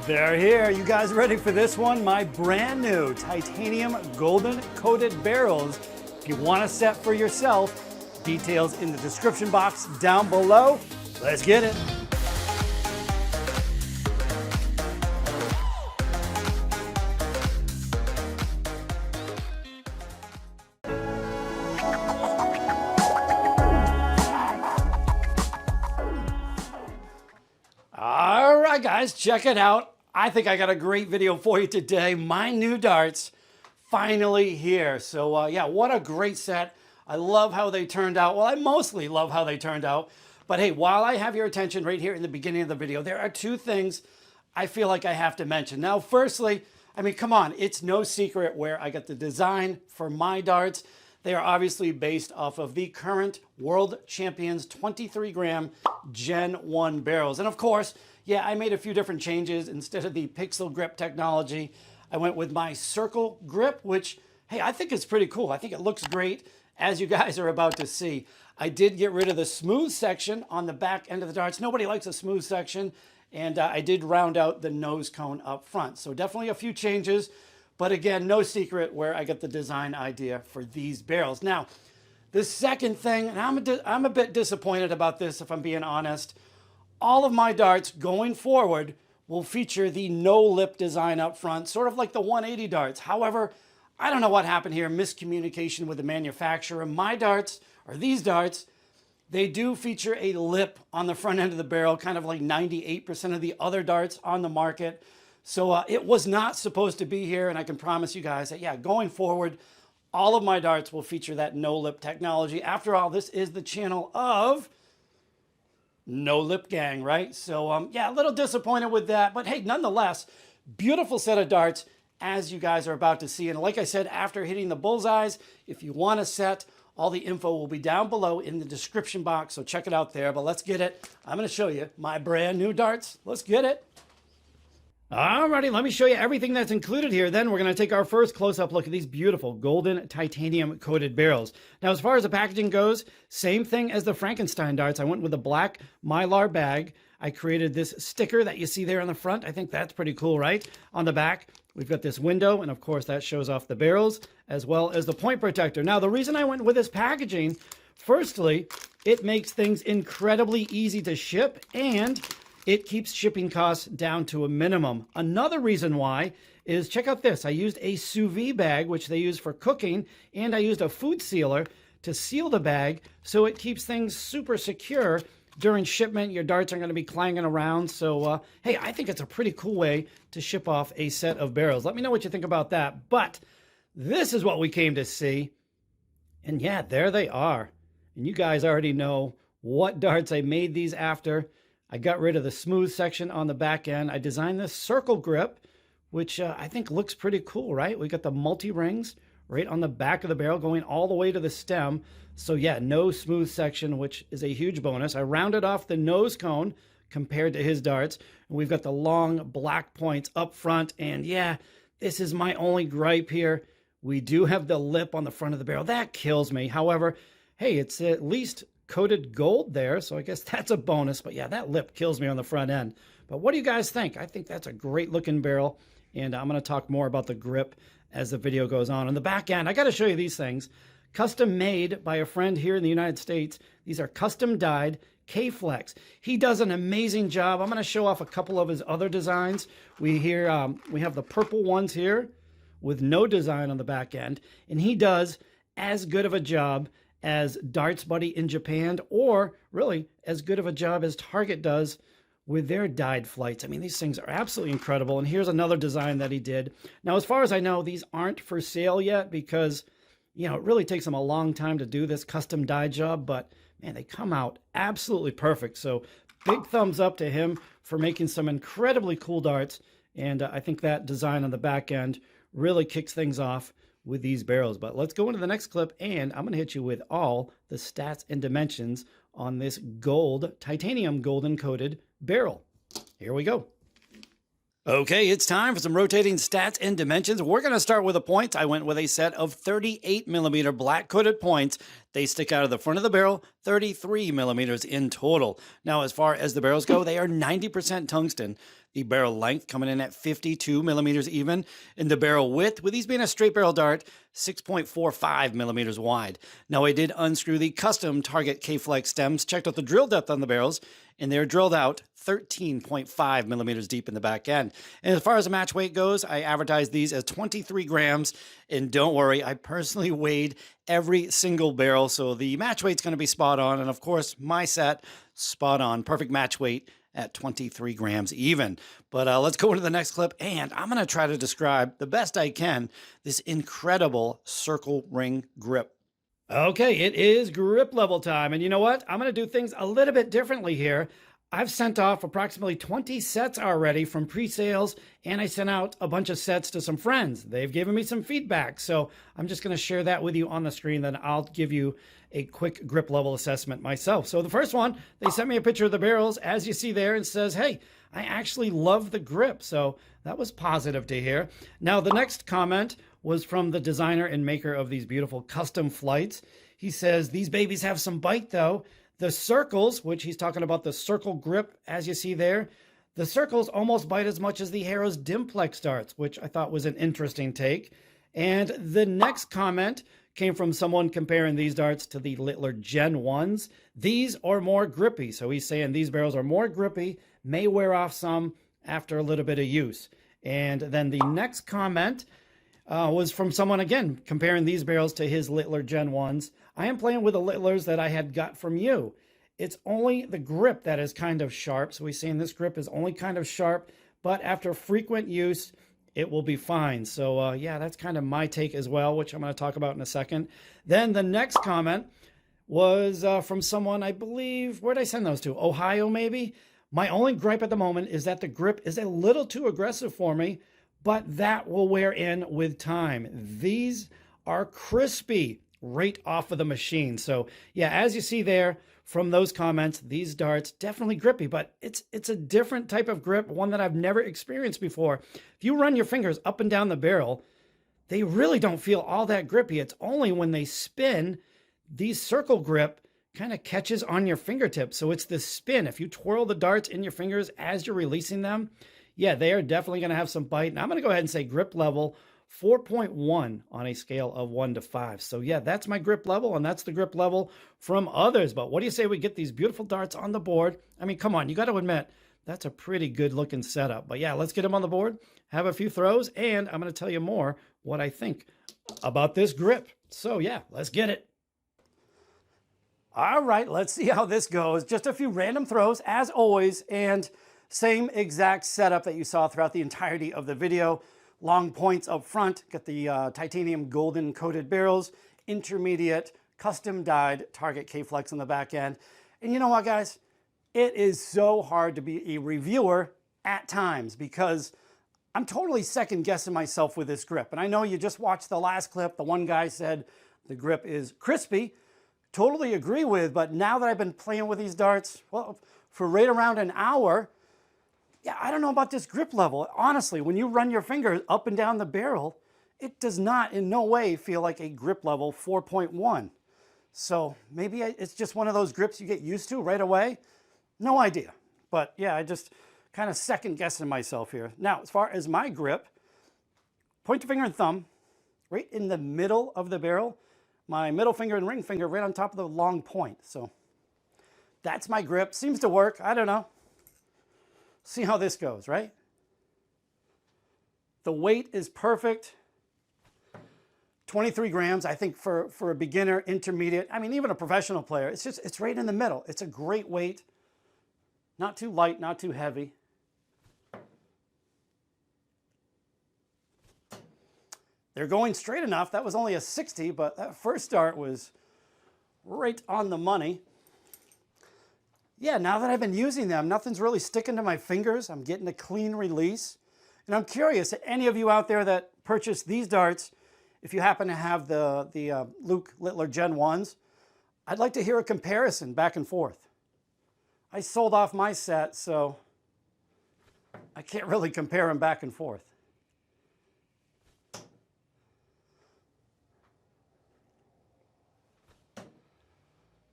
They're here. You guys ready for this one? My brand new titanium golden coated barrels. If you want a set for yourself, details in the description box down below. Let's get it. All right, guys, check it out. I think I got a great video for you today. My new darts finally here. So yeah, what a great set. I love how they turned out. Well, I mostly love how they turned out. But hey, while I have your attention right here in the beginning of the video, there are two things I feel like I have to mention. Now, firstly, I mean, come on, it's no secret where I got the design for my darts. They are obviously based off of the current World Champions 23 gram Gen 1 barrels. And of course, yeah, I made a few different changes. Instead of the pixel grip technology, I went with my circle grip, which, hey, I think is pretty cool. I think it looks great, as you guys are about to see. I did get rid of the smooth section on the back end of the darts. Nobody likes a smooth section. And I did round out the nose cone up front. So definitely a few changes. But again, no secret where I got the design idea for these barrels. Now, the second thing, and I'm a bit disappointed about this, if I'm being honest. All of my darts going forward will feature the no lip design up front, sort of like the 180 darts. However, I don't know what happened here, miscommunication with the manufacturer. My darts, or these darts, they do feature a lip on the front end of the barrel, kind of like 98% of the other darts on the market. So it was not supposed to be here, and I can promise you guys that, yeah, going forward, all of my darts will feature that no lip technology. After all, this is the channel of No Lip Gang, right? So yeah, a little disappointed with that, but hey, nonetheless, beautiful set of darts, as you guys are about to see. And like I said, after hitting the bullseyes, if you want a set, all the info will be down below in the description box, so check it out there. But let's get it. I'm going to show you my brand new darts. Let's get it. Alrighty, let me show you everything that's included here. Then we're going to take our first close-up look at these beautiful golden titanium coated barrels. Now, as far as the packaging goes, same thing as the Frankenstein darts. I went with a black Mylar bag. I created this sticker that you see there on the front. I think that's pretty cool, right? On the back, we've got this window, and of course that shows off the barrels as well as the point protector. Now, the reason I went with this packaging, firstly, it makes things incredibly easy to ship, and it keeps shipping costs down to a minimum. Another reason why is, check out this. I used a sous vide bag, which they use for cooking, and I used a food sealer to seal the bag so it keeps things super secure during shipment. Your darts aren't going to be clanging around. So, hey, I think it's a pretty cool way to ship off a set of barrels. Let me know what you think about that. But this is what we came to see. And yeah, there they are. And you guys already know what darts I made these after. I got rid of the smooth section on the back end. I designed this circle grip, which I think looks pretty cool, right? We got the multi-rings right on the back of the barrel going all the way to the stem. So yeah, no smooth section, which is a huge bonus. I rounded off the nose cone compared to his darts. And we've got the long black points up front. And yeah, this is my only gripe here. We do have the lip on the front of the barrel. That kills me. However, hey, it's at least coated gold there, so I guess that's a bonus. But yeah, that lip kills me on the front end. But what do you guys think? I think that's a great looking barrel, and I'm going to talk more about the grip as the video goes on. On the back end, I got to show you these things. Custom made by a friend here in the United States. These are custom dyed K-Flex. He does an amazing job. I'm going to show off a couple of his other designs. We have the purple ones here with no design on the back end, and he does as good of a job as Darts Buddy in Japan, or really as good of a job as Target does with their dyed flights. I mean, these things are absolutely incredible. And here's another design that he did. Now, as far as I know, these aren't for sale yet because, you know, it really takes them a long time to do this custom dye job, but man, they come out absolutely perfect. So big thumbs up to him for making some incredibly cool darts. And I think that design on the back end really kicks things off with these barrels. But let's go into the next clip, and I'm going to hit you with all the stats and dimensions on this gold titanium golden coated barrel. Here we go. Okay, it's time for some rotating stats and dimensions. We're going to start with the points. I went with a set of 38 millimeter black coated points. They stick out of the front of the barrel, 33 millimeters in total. Now, as far as the barrels go, they are 90% tungsten. The barrel length coming in at 52 millimeters even, and the barrel width, with these being a straight barrel dart, 6.45 millimeters wide. Now I did unscrew the custom Target K-Flex stems, checked out the drill depth on the barrels, and they're drilled out 13.5 millimeters deep in the back end. And as far as the match weight goes, I advertised these as 23 grams, and don't worry, I personally weighed every single barrel, so the match weight's going to be spot on, and of course, my set, spot on, perfect match weight at 23 grams even. But let's go into the next clip, and I'm going to try to describe the best I can this incredible circle ring grip. Okay, it is grip level time, and you know what? I'm going to do things a little bit differently here. I've sent off approximately 20 sets already from pre-sales, and I sent out a bunch of sets to some friends. They've given me some feedback, so I'm just going to share that with you on the screen, then I'll give you a quick grip level assessment myself. So the first one, they sent me a picture of the barrels, as you see there, and says, hey, I actually love the grip. So that was positive to hear. Now, the next comment was from the designer and maker of these beautiful custom flights. He says, these babies have some bite, though. The circles, which he's talking about the circle grip, as you see there, the circles almost bite as much as the Harrow's Dimplex darts, which I thought was an interesting take. And the next comment came from someone comparing these darts to the Littler Gen 1s. These are more grippy. So he's saying these barrels are more grippy, may wear off some after a little bit of use. And then the next comment was from someone, again, comparing these barrels to his Littler Gen 1s. I am playing with the Littlers that I had got from you. It's only the grip that is kind of sharp. So he's saying this grip is only kind of sharp, but after frequent use, it will be fine. So yeah, that's kind of my take as well, which I'm going to talk about in a second. Then the next comment was from someone, I believe, where did I send those to? Ohio, maybe? My only gripe at the moment is that the grip is a little too aggressive for me, but that will wear in with time. These are crispy right off of the machine. So yeah, as you see there from those comments, these darts definitely grippy, but it's a different type of grip, one that I've never experienced before. If you run your fingers up and down the barrel, they really don't feel all that grippy. It's only when they spin, these circle grip kind of catches on your fingertips. So it's the spin. If you twirl the darts in your fingers as you're releasing them, yeah, they are definitely going to have some bite. And I'm going to go ahead and say grip level 4.1 on a scale of 1 to 5. So yeah, that's my grip level, and that's the grip level from others. But what do you say we get these beautiful darts on the board? I mean, come on, you got to admit, that's a pretty good looking setup. But yeah, let's get them on the board, have a few throws, and I'm going to tell you more what I think about this grip. So yeah, let's get it. All right, let's see how this goes. Just a few random throws, as always, and same exact setup that you saw throughout the entirety of the video. Long points up front, got the titanium golden coated barrels, intermediate, custom dyed Target K-Flex on the back end. And you know what, guys? It is so hard to be a reviewer at times because I'm totally second guessing myself with this grip. And I know you just watched the last clip. The one guy said the grip is crispy. Totally agree with, but now that I've been playing with these darts, well, for right around an hour, yeah, I don't know about this grip level. Honestly, when you run your finger up and down the barrel, it does not in no way feel like a grip level 4.1. So maybe it's just one of those grips you get used to right away. No idea. But yeah, I just kind of second guessing myself here. Now, as far as my grip, pointer finger and thumb right in the middle of the barrel. My middle finger and ring finger right on top of the long point. So that's my grip. Seems to work. I don't know. See how this goes, right? The weight is perfect. 23 grams, I think for a beginner, intermediate, I mean, even a professional player, it's right in the middle. It's a great weight. Not too light, not too heavy. They're going straight enough. That was only a 60, but that first dart was right on the money. Yeah, now that I've been using them, nothing's really sticking to my fingers. I'm getting a clean release. And I'm curious, any of you out there that purchased these darts, if you happen to have the Luke Littler Gen 1s, I'd like to hear a comparison back and forth. I sold off my set, so I can't really compare them back and forth.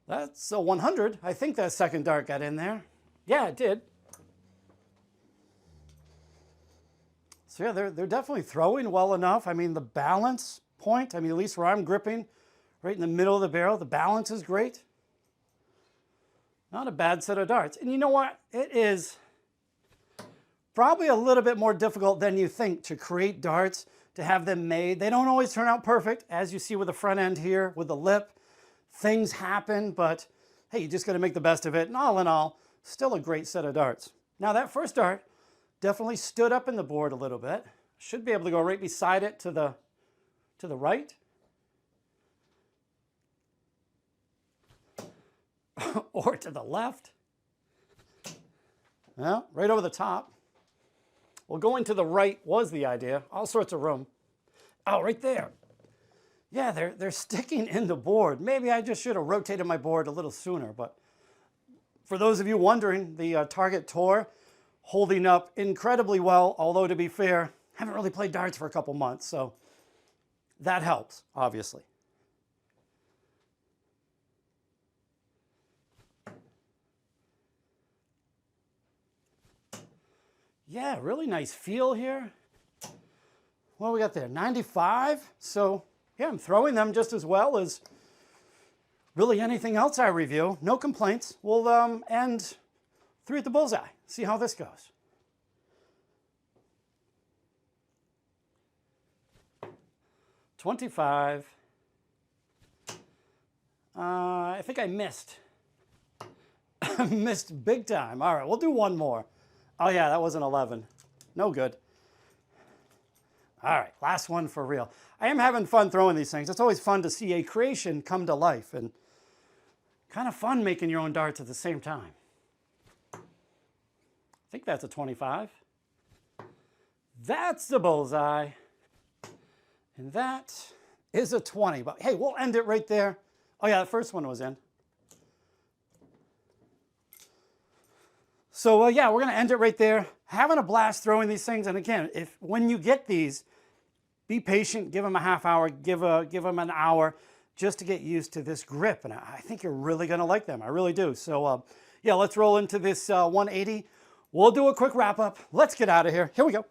That's a 100. I think that second dart got in there. Yeah, it did. So yeah, they're definitely throwing well enough. I mean, the balance point, I mean, at least where I'm gripping, right in the middle of the barrel, the balance is great. Not a bad set of darts. And you know what? It is probably a little bit more difficult than you think to create darts, to have them made. They don't always turn out perfect, as you see with the front end here, with the lip. Things happen, but hey, you just got to make the best of it. And all in all, still a great set of darts. Now that first dart definitely stood up in the board a little bit. Should be able to go right beside it to the right. Or to the left. Well, right over the top. Well, going to the right was the idea. All sorts of room. Oh, right there. Yeah, they're sticking in the board. Maybe I just should have rotated my board a little sooner. But for those of you wondering, the Target Tour holding up incredibly well. Although, to be fair, haven't really played darts for a couple months. So that helps, obviously. Yeah, really nice feel here. What do we got there? 95. So yeah, I'm throwing them just as well as really anything else I review. No complaints. We'll end 3 at the Bullseye. See how this goes. $25. I think I missed. Missed big time. All right, we'll do one more. Oh yeah, that was an 11. No good. All right, last one for real. I am having fun throwing these things. It's always fun to see a creation come to life, and kind of fun making your own darts at the same time. I think that's a 25. That's the Bullseye. And that is a 20. But hey, we'll end it right there. Oh yeah, the first one was in. So yeah, we're going to end it right there. Having a blast throwing these things. And again, when you get these, be patient. Give them a half hour. Give them an hour just to get used to this grip. And I think you're really going to like them. I really do. So yeah, let's roll into this 180. We'll do a quick wrap up. Let's get out of here. Here we go.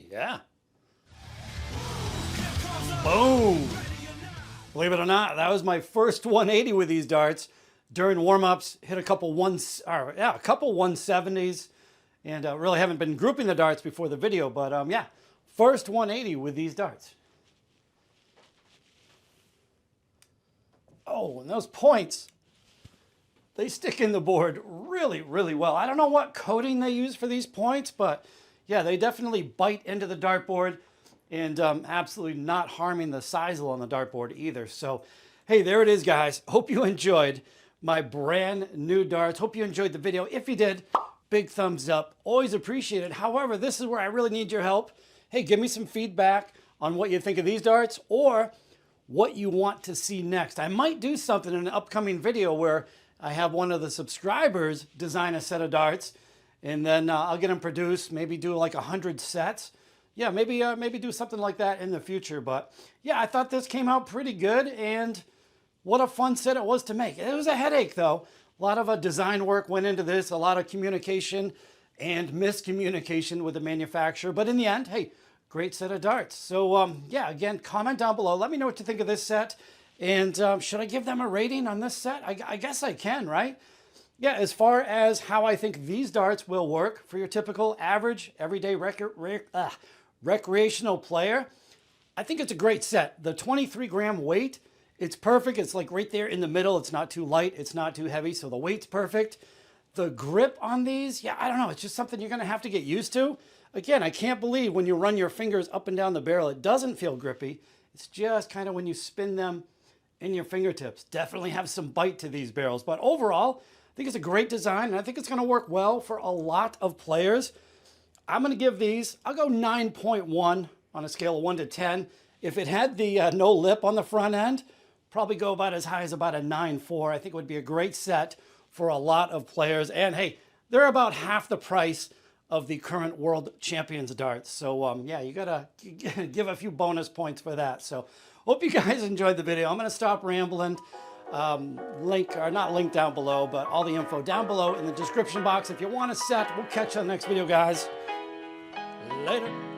Yeah. Boom. Believe it or not, that was my first 180 with these darts. During warm-ups, hit a couple 170s, and really haven't been grouping the darts before the video, but yeah, first 180 with these darts. Oh, and those points, they stick in the board really, really well. I don't know what coating they use for these points, but yeah, they definitely bite into the dartboard and absolutely not harming the sizel on the dartboard either. So, hey, there it is, guys. Hope you enjoyed my brand new darts. Hope you enjoyed the video. If you did, big thumbs up. Always appreciate it. However, this is where I really need your help. Hey, give me some feedback on what you think of these darts or what you want to see next. I might do something in an upcoming video where I have one of the subscribers design a set of darts, and then I'll get them produced, maybe do like 100 sets. Yeah, maybe do something like that in the future. But yeah, I thought this came out pretty good, and what a fun set it was to make. It was a headache though. A lot of design work went into this, a lot of communication and miscommunication with the manufacturer. But in the end, hey, great set of darts. So yeah, again, comment down below. Let me know what you think of this set. And should I give them a rating on this set? I guess I can, right? Yeah, as far as how I think these darts will work for your typical average, everyday recreational player, I think it's a great set. The 23-gram weight, it's perfect. It's like right there in the middle. It's not too light. It's not too heavy, so the weight's perfect. The grip on these, yeah, I don't know. It's just something you're going to have to get used to. Again, I can't believe when you run your fingers up and down the barrel, it doesn't feel grippy. It's just kind of when you spin them in your fingertips. Definitely have some bite to these barrels. But overall, I think it's a great design, and I think it's going to work well for a lot of players. I'm going to give these, I'll go 9.1 on a scale of 1 to 10. If it had the no lip on the front end, probably go about as high as about a 9.4. I think it would be a great set for a lot of players. And hey, they're about half the price of the current world champions darts. So yeah, you gotta give a few bonus points for that. So hope you guys enjoyed the video. I'm gonna stop rambling. Link, or not link down below, but all the info down below in the description box if you want a set. We'll catch you on the next video, guys. Later.